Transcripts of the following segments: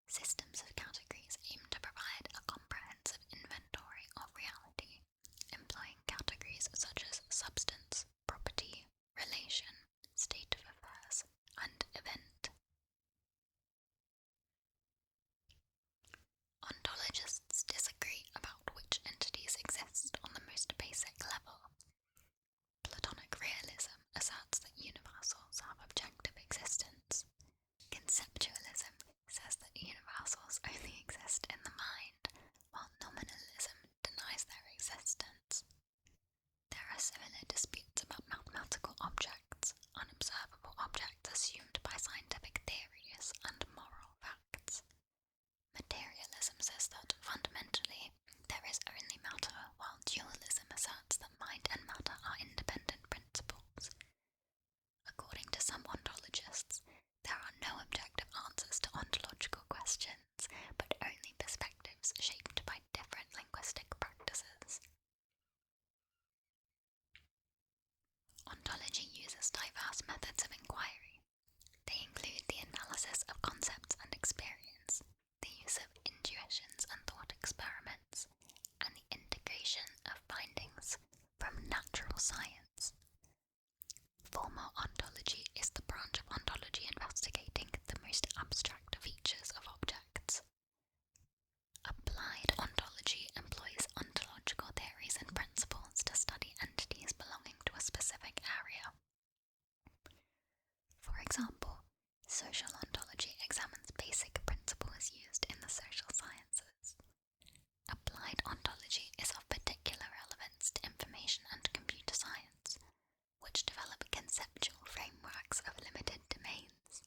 Systems of categories aim to provide a comprehensive inventory of reality, employing categories such as substance, property, relation, state of affairs, and event. Ontologists disagree about which entities exist on the most basic level. Platonic realism asserts that universals have objective existence. Conceptualism says that universals only exist in the mind, while nominalism denies their existence. There are similar disputes about mathematical objects, unobservable objects assumed by scientific theories, and moral facts. Materialism says that, fundamentally, there is only matter, while dualism asserts that mind and matter are independent principles. According to some ontologists, there are no objective answers to ontological questions, but only perspectives shaped by different linguistic practices. Ontology uses diverse methods of inquiry. They include the analysis of concepts and experience, the use of intuitions and thought experiments, and the integration of findings from natural science. Formal ontology is the branch of ontology investigating the most abstract features of objects. Applied ontology employs ontological theories and principles to study entities belonging to a specific area. For example, social ontology examines basic principles used in the social sciences. Applied ontology is of particular relevance to information and computer science, which develop conceptual frameworks of limited domains.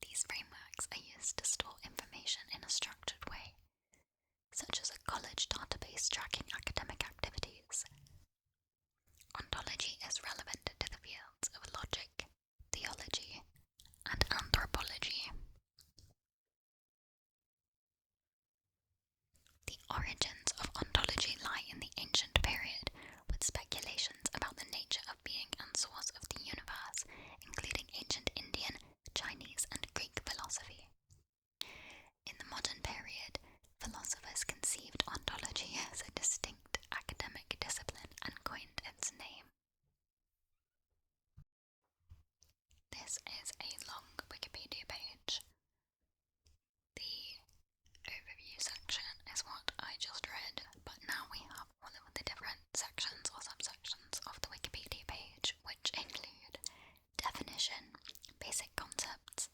These frameworks are used to store information in a structured way, such as a college database tracking academic activities. Ontology is relevant to the fields of logic, theology, and anthropology. The origins of ontology lie in the ancient period, with speculations about the nature of being and source of the universe, including ancient Indian, Chinese, and Greek philosophy. In the modern period, philosophers conceived ontology as a distinct academic discipline and coined its name. This is a long Wikipedia page. The overview section is what I just read, but now we have all of the different sections or subsections of the Wikipedia page, which include definition, basic concepts,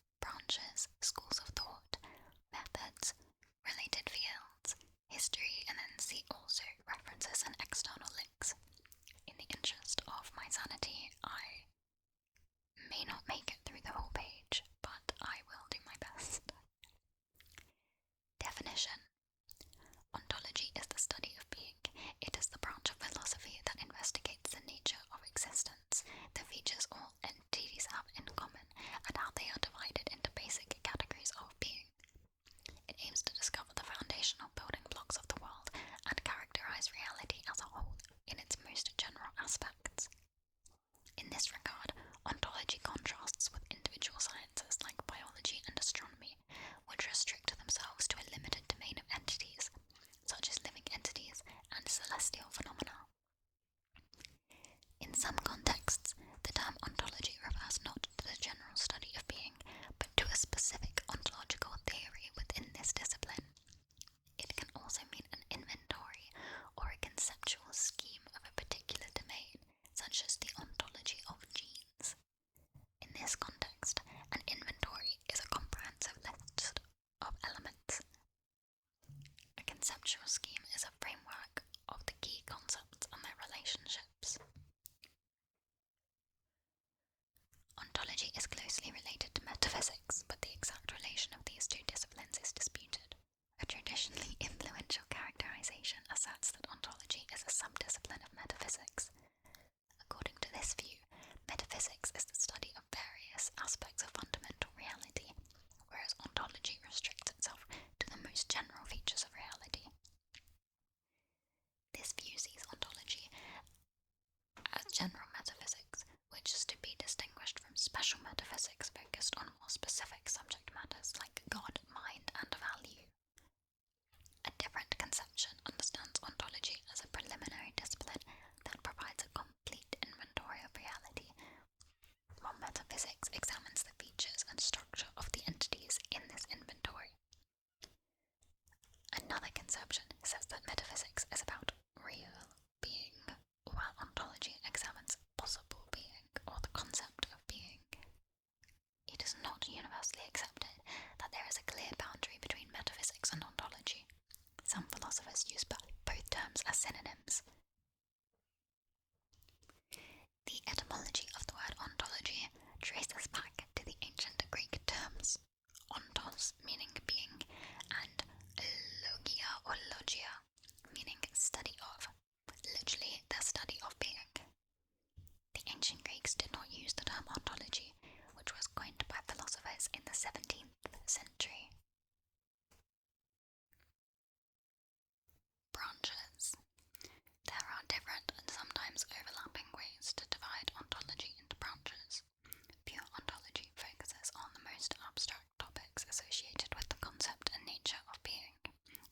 most abstract topics associated with the concept and nature of being.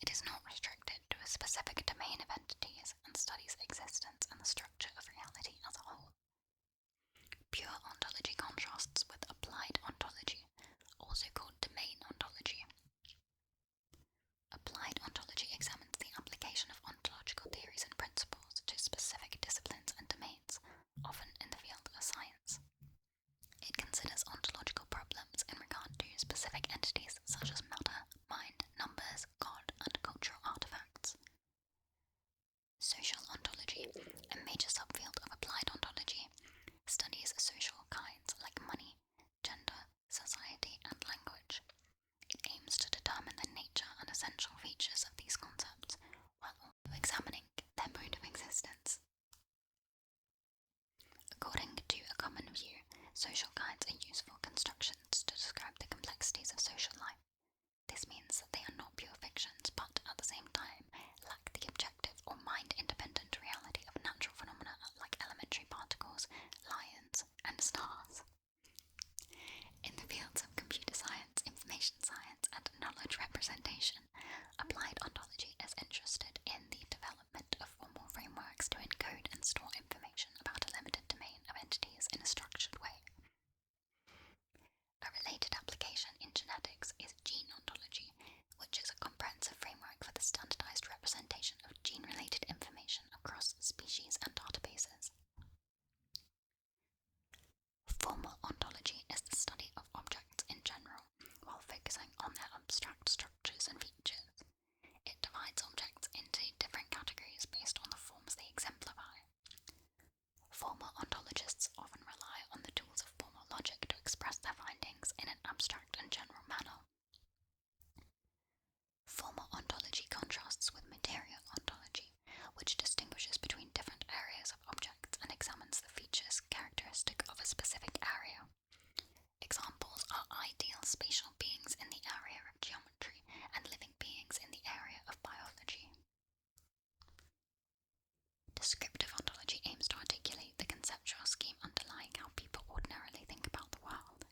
It is not restricted to a specific domain of entities and studies existence and the structure of reality as a whole. Pure ontology contrasts with applied ontology, also called domain ontology. Applied ontology examines the application of ontological theories and principles to specific disciplines and domains, often in the field of science. It considers ontological problems in regard to specific entities such as matter, mind, numbers, God, and cultural artifacts. Social ontology, a major subfield of applied ontology, studies social kinds like money, gender, society, and language. It aims to determine the nature and essential features of these concepts, while also examining their mode of existence. According to a common view, social kinds are useful constructions to describe the complexities of social life. This means that they are not pure fictions, but at the same time lack the objective or mind-independent reality of natural phenomena like elementary particles, lions, and stars. In the fields of computer science, information science, and knowledge representation, applied ontology is interested in the development of formal frameworks to encode and store information about a limited domain of entities in a structured way. A related application in genetics is gene ontology, which is a comprehensive framework for the standardized representation of gene-related information across species and databases. Formal ontology is the study of objects in general, while focusing on their abstract structures and features. It divides objects into different categories based on the forms they exemplify. Formal ontologists often rely on the tools of formal logic to express their findings in an abstract and general manner. Formal ontology contrasts with material ontology, which distinguishes between different areas of objects and examines the features characteristic of a specific area. Examples are ideal spatial beings in the area of geometry and living beings in the area of biology. Descriptive ontology aims to articulate the conceptual scheme underlying how people ordinarily think about the world.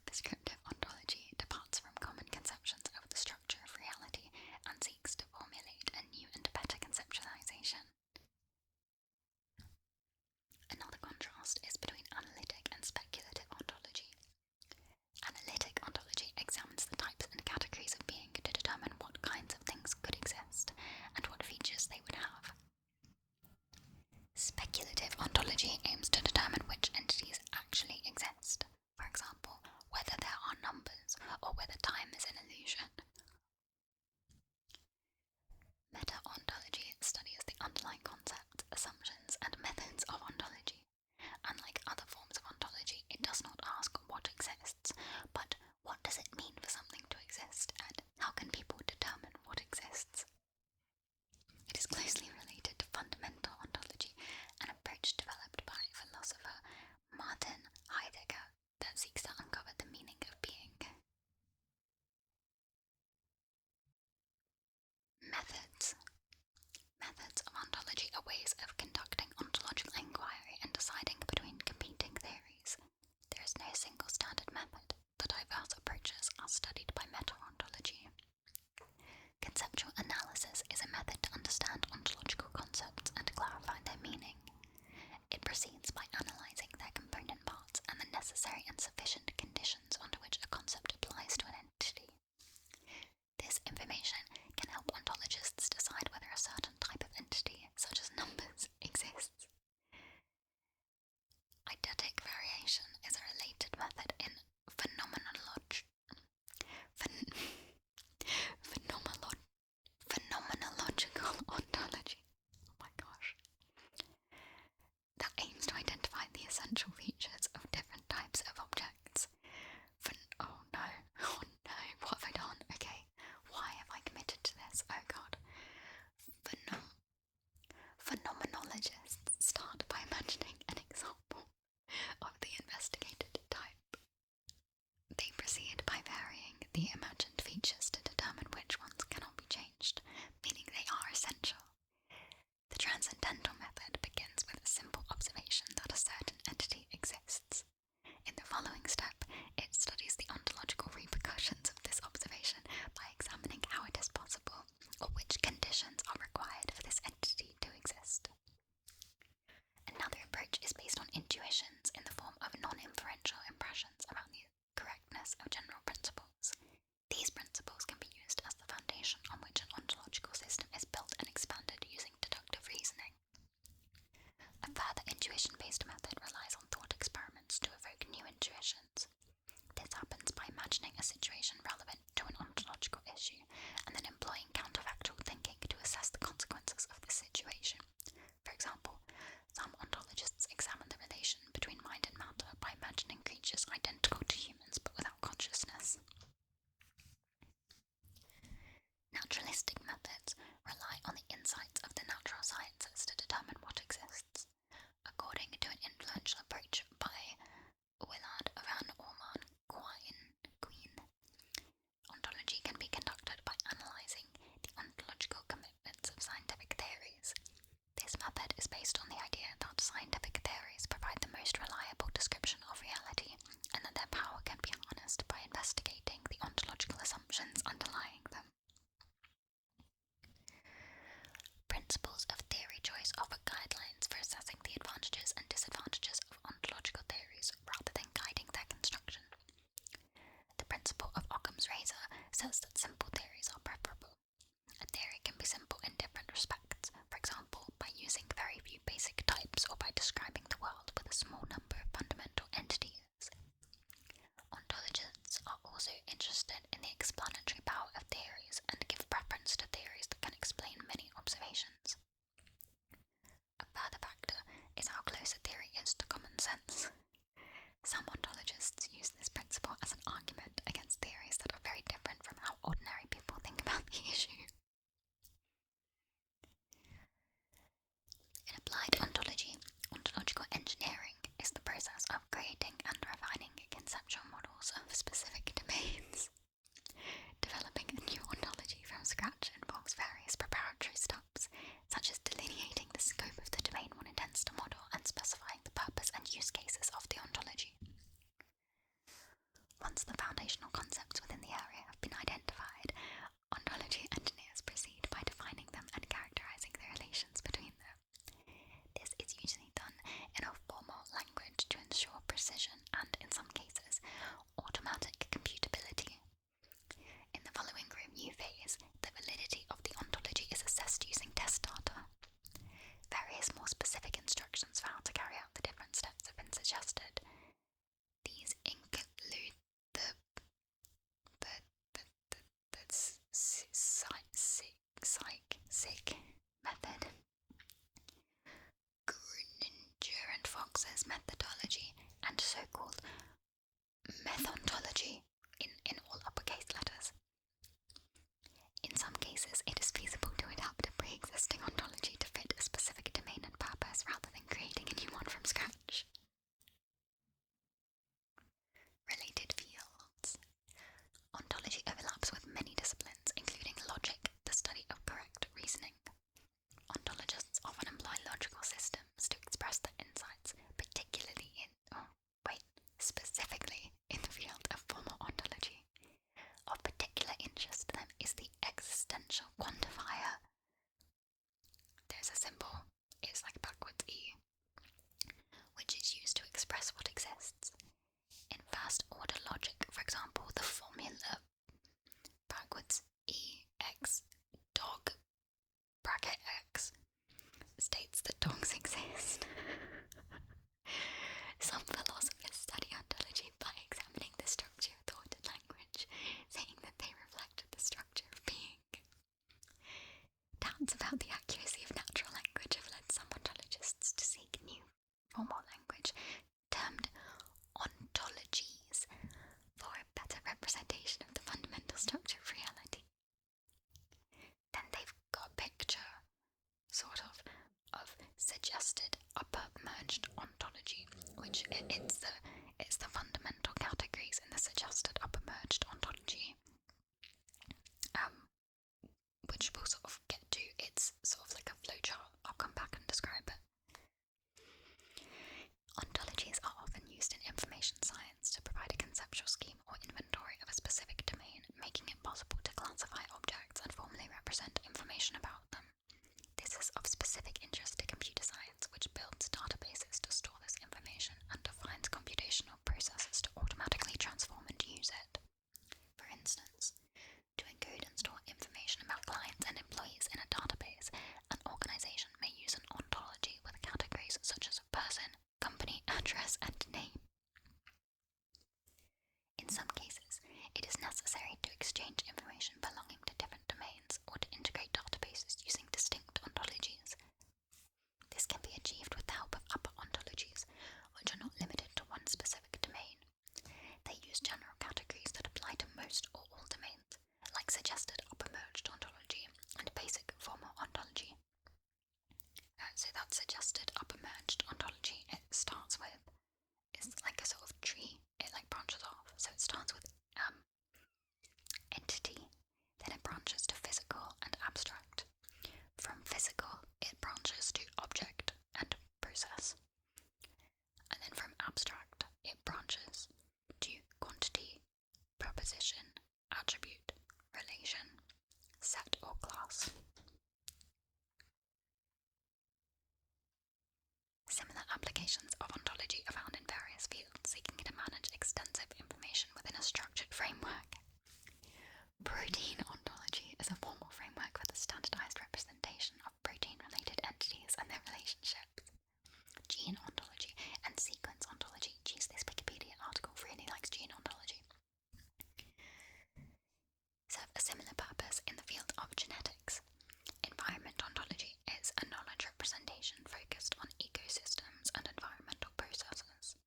Descriptive ontology departs from common conceptions of the structure of reality and seeks to formulate a new and better conceptualization. Another contrast is between analytic and speculative ontology. Analytic ontology examines the types and categories of being to determine what kinds of things could exist and what features they would have. Speculative ontology aims to determine which entities actually exist, for example, whether there are numbers or whether time is an illusion. Meta-ontology studies the underlying concepts, assumptions, and methods of ontology. Unlike other forms of ontology, it does not ask what exists, but what does it mean for something to exist, and how can people determine what exists? It is closely related to fundamental ontology, an approach developed by philosopher Martin Heidegger that seeks to uncover the meaning of being. Methods. Methods of ontology are ways of conducting ontological inquiry and deciding between competing theories. There is no single standard method. The diverse approaches are studied by meta-ontology. Conceptual analysis is a method to understand ontological concepts and clarify their meaning. It proceeds by analyzing their component parts and the necessary and sufficient conditions under which a concept applies to an entity. This information can help ontologists decide whether a certain type of entity, such as numbers, exists. Eidetic variation is a related method in phenomenology. principles of theory choice offer guidelines for assessing the advantages and disadvantages of ontological theories rather than guiding their construction. The principle of Occam's razor says that simple theories are preferable. A theory can be simple in different respects, for example, by using very few basic types or by describing the world with a small number of fundamental entities. Ontologists are also interested in the explanatory power of theories and give preference to theories that can explain many observations. A further factor is how close a theory is to common sense. Some ontologists use this principle as an argument against theories that are very different from how ordinary people think about the issue. In applied ontology, ontological engineering is the process of creating and refining conceptual models of specific domains. Developing a new ontology from scratch involves various preparatory steps, such as delineating the scope of the domain one intends to model and specifying the purpose and use cases of the ontology. Once the foundational concepts within the area have been identified, ontology engineers proceed by defining them and characterizing the relations between them. This is usually done in a formal language to ensure precision and, in some cases, automatic computability. In the following review phase, the validity of the ontology is assessed using test data. Various more specific instructions for how to carry out the different steps have been suggested. These include the SIG method, Gruninger and Fox's methodology, and so-called methontology in all uppercase letters. In some cases, it is feasible to adapt a pre-existing ontology to fit a specific domain and purpose rather than creating a new one from scratch. Related fields. Ontology overlaps with many disciplines, including logic, the study of correct reasoning. Ontologists often employ logical systems to express their insights, specifically in the field of formal ontology. Of particular interest to them is the existential quantifier. There's a symbol, it's like backwards E, which is used to express what exists. In first order logic, for example, the formula backwards E x dog bracket x states that dogs exist. Some philosophers study ontology by examining the structure of thought and language, saying that they reflect the structure of being. Doubts about the accuracy of natural language have led some ontologists to seek new formal language, termed ontologies, for a better representation of the fundamental structure of reality. Then they've got a picture, sort of suggested upper merged ontology, which it's the fundamental categories in the suggested upper merged ontology, which we'll sort of get to. It's sort of like a flowchart. I'll come back and describe it. Ontologies are often used in information science to provide a conceptual scheme or inventory of a specific domain, making it possible to classify objects and formally represent information about them. This is of specific interest to computer science, which builds databases to store this information and defines computational processes to automatically transform and use it. For instance, to encode and store information about clients and employees in a database, an organization may use an ontology with categories such as person, company, address, and name. In some cases, it is necessary to exchange information belonging to different domains or to integrate databases using distinct ontologies. This can be achieved with the help of upper ontologies, which are not limited to one specific domain. They use general categories that apply to most or all domains, like suggested upper merged ontology and basic formal ontology. So that suggested upper merged ontology, it starts with, it's like a sort of tree, it like branches off. So it starts with entity, then it branches to physical and abstract. From physical, it branches to object and process. And then from abstract, it branches to quantity, proposition, attribute, relation, set or class. applications of ontology are found in various fields seeking to manage extensive information within a structured framework. Protein ontology is a formal framework for the standardized representation of protein-related entities and their relationships. Gene ontology and sequence ontology, geez, this Wikipedia article really likes gene ontology, serve a similar purpose in the field of genetics. Environment ontology is a knowledge representation focused on ecosystems and environmental processes.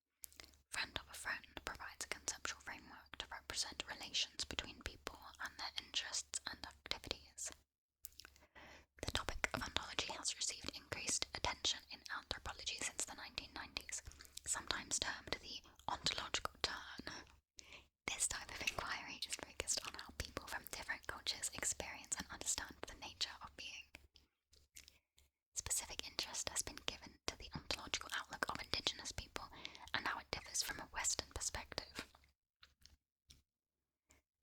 Friend of a friend provides a conceptual framework to represent relations between people and their interests and activities. The topic of ontology has received increased attention in anthropology since the 1990s, sometimes termed the ontological turn. This type of inquiry is focused on how people from different cultures experience and understand the nature of being. Specific interest has been given to the ontological outlook of indigenous people and how it differs from a Western perspective.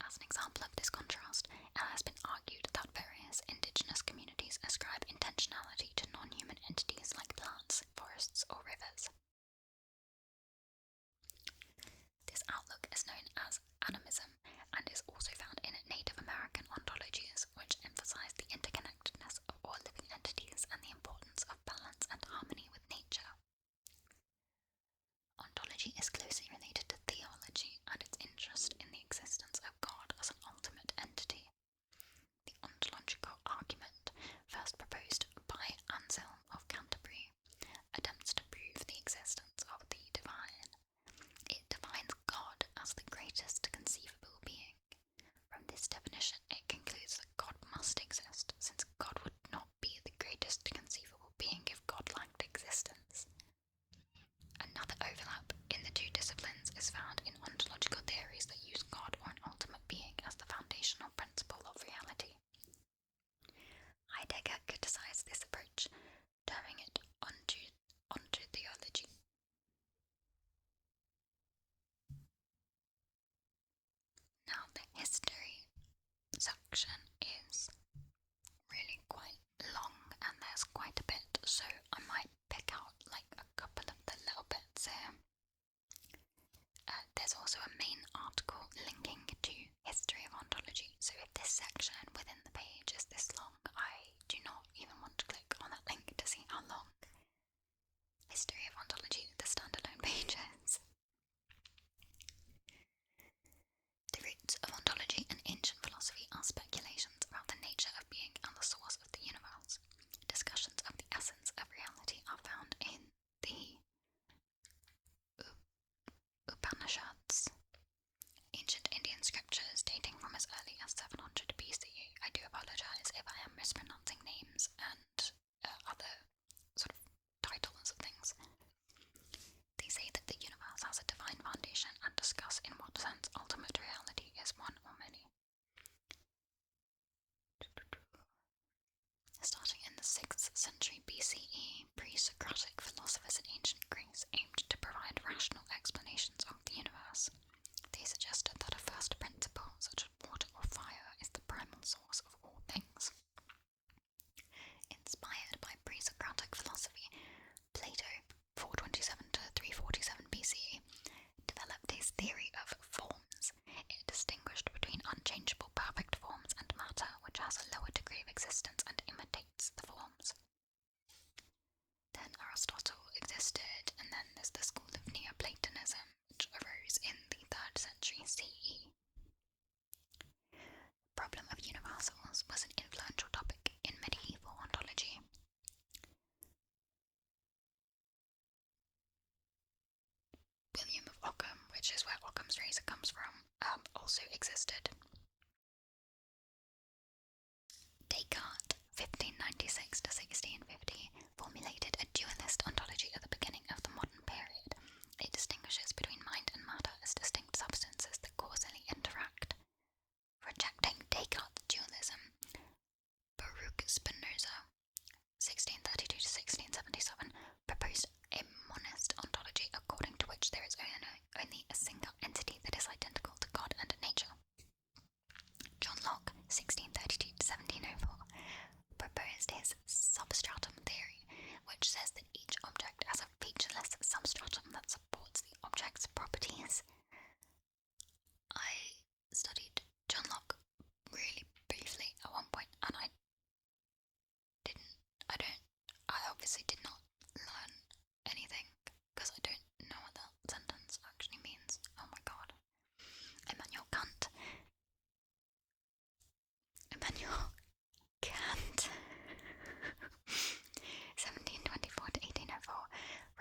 As an example of this contrast, it has been argued that various indigenous communities ascribe intentionality to non-human entities like plants, forests, or rivers. This outlook is known as animism and is also found in Native American ontologies, which emphasize the interconnectedness of all living entities and the importance of balance and harmony with nature. Ontology is closely related to theology and its interest in the existence of God as an ultimate entity. The ontological argument, first proposed by Anselm of Canterbury, attempts to prove the existence of the divine. It defines God as the greatest conceivable being. From this definition, it concludes that God must exist, since God would not be the greatest conceivable being if God lacked existence. Another overlap in the two disciplines is found in ontological theories that use God or an ultimate being as the foundational principle of reality. Heidegger criticized this approach, terming it ontotheology. Now, the history section is really quite long and there's quite a bit, so I might pick out like a couple of the little bits here. There's also a main article linking to history of ontology, so if this section within the page is this long, I do not even want to click on that link to see how long history of ontology the standalone page is. The roots of ontology in ancient philosophy are speculations about the nature of being and the source of the universe. Discussions of the essence of reality are found in the Upanishads, ancient Indian scriptures dating from as early as 700 BCE. I do apologise if I am mispronouncing names and other sort of titles of things. They say that the universe has a divine foundation and discuss in what sense ultimate reality is one or many. Starting in the 6th century BCE, pre-Socratic philosophers in ancient Greece aimed to provide rational explanations of the universe. They suggested that a first principle, such as water or fire, is the primal source of all things. Inspired by pre-Socratic philosophy, Plato, 427 to 347 BCE, developed his theory of forms. It distinguished between unchangeable perfect forms and matter, which has a lower degree of existence and imitates the forms. Then Aristotle existed, and then there's the school of Neoplatonism, which arose in the 3rd century CE. The problem of universals was an influential topic in medieval ontology. William of Ockham, which is where Occam's razor comes from, also existed. Descartes, 1596 to 1650, formulated a dualist ontology at the beginning of the modern period. It distinguishes between mind and matter as distinct substances that causally interact. Rejecting Descartes' dualism, Baruch Spinoza, 1632 to 1677, proposed a monist ontology according to which there is only a single entity that is identical to God and nature. John Locke, 1632 to 1704, proposed his substratum theory, which says that each object has a featureless formless substratum that supports the object's properties. I studied John Locke really briefly at one point, and I obviously did not learn anything, because I don't know what that sentence actually means. Oh my god. Immanuel Kant. 1724 to 1804,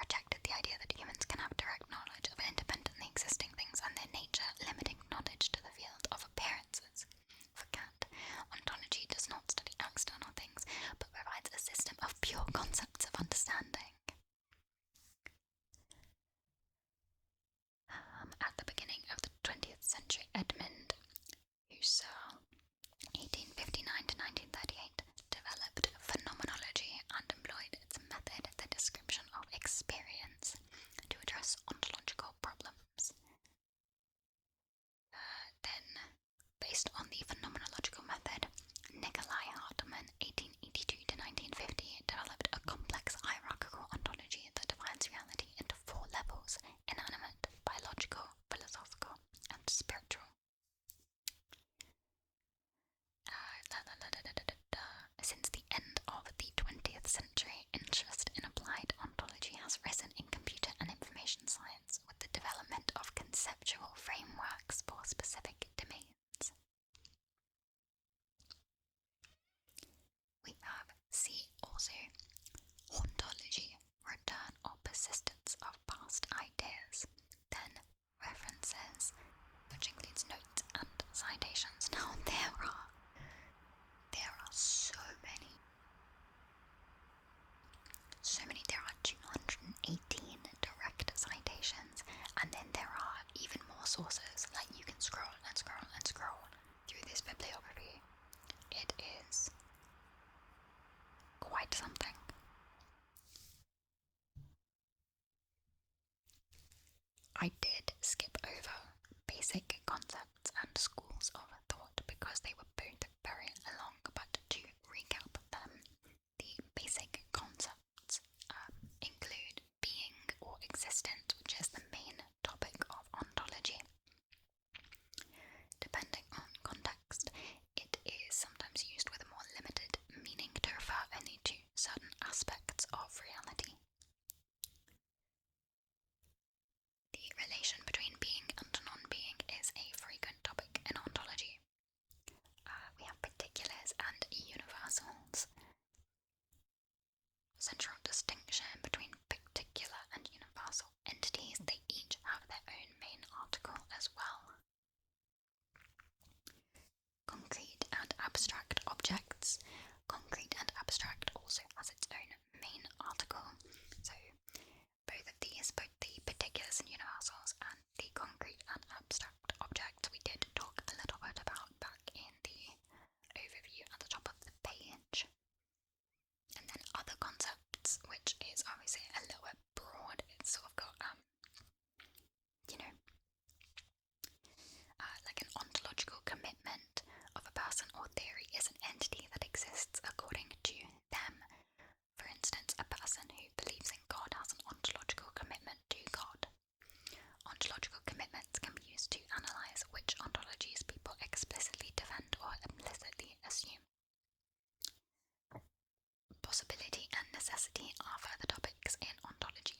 rejected the idea that humans can have direct knowledge of independently existing things and their nature, limiting knowledge to the field of appearances. For Kant, ontology does not study external things, but provides a system of pure concepts of understanding. At the beginning of the 20th century, Edmund Husserl, 1859 to 1938, developed phenomenology and employed its method, the description of experience, to address ontological problems. Then, based on the phenomenological method, Nikolai Hartmann, 1882 to 1950, developed a complex hierarchical ontology that defines reality into 4 levels: inanimate, biological, philosophical, and spiritual. Since the end of the 20th century, interest in applied ontology has risen in computer and information science with the development of conceptual frameworks for specific domains. We have C also, ontology, return or persistence of past ideas. Then references, which includes notes and citations. Now there are there are 218 direct citations, and then there are even more sources. Like, you can scroll and scroll and scroll through this bibliography. It is quite something. I did skip over basic concepts and schools of thought because they were both very long, but to recap them, the basic concepts include being or existence, which is the main topic of ontology. Depending on context, it is sometimes used with a more limited meaning to refer only to certain aspects of reality. The relation between being and non-being is a frequent topic in ontology. We have particulars and universals. Central distinction between particular and universal entities, they each have their own main article as well. Concrete and abstract objects. Concrete and abstract also has its own main article. So both of these, both the particulars and universals and the concrete and abstract objects, we did talk a little bit about back in the overview at the top of the page. And then other concepts, which is obviously a little bit broad. It's sort of got, like an ontological commitment of a person or theory is an entity that exists according to them. For instance, a person who believes in God has an ontological commitment to God. Ontological commitments can be used to analyse which ontologies people explicitly defend or implicitly assume. Possibility and necessity are further topics in ontology.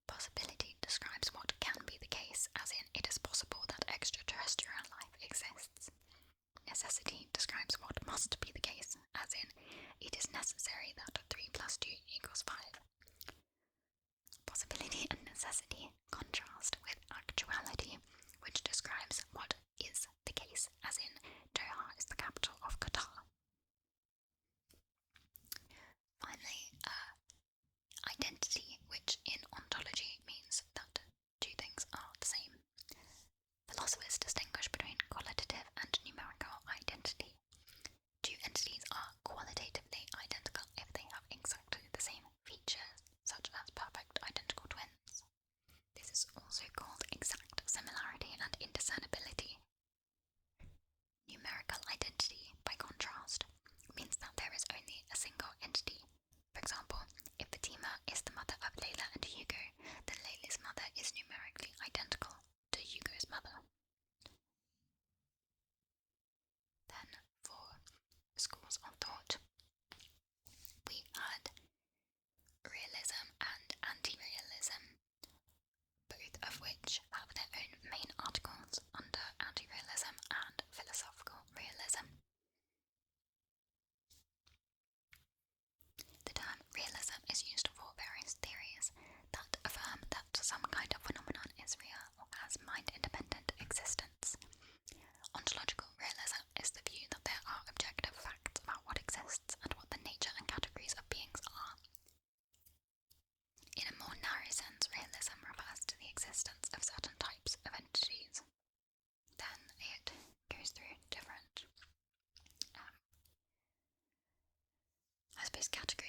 Possibility describes what can be the case, as in it is possible that extraterrestrial life exists. Necessity describes what must be the case, as in it is necessary that 3 + 2 = 5. Possibility and necessity contrast with actuality, which describes what is the case, as in Doha is the capital of Qatar. Finally, identity, which in ontology means that 2 things are the same. Philosophers distinguish between qualitative and numerical identity. 2 entities are qualitatively identical if they have exactly the same features, such as perfect identical twins. schools of thought. We had realism and anti-realism, both of which have their own main articles under anti-realism and philosophical realism. The term realism is used for various theories that affirm that some kind of phenomenon is real or has mind-independent existence. Ontological realism is the view that there are objective facts about what exists and what the nature and categories of beings are. In a more narrow sense, realism refers to the existence of certain types of entities. Then it goes through different, categories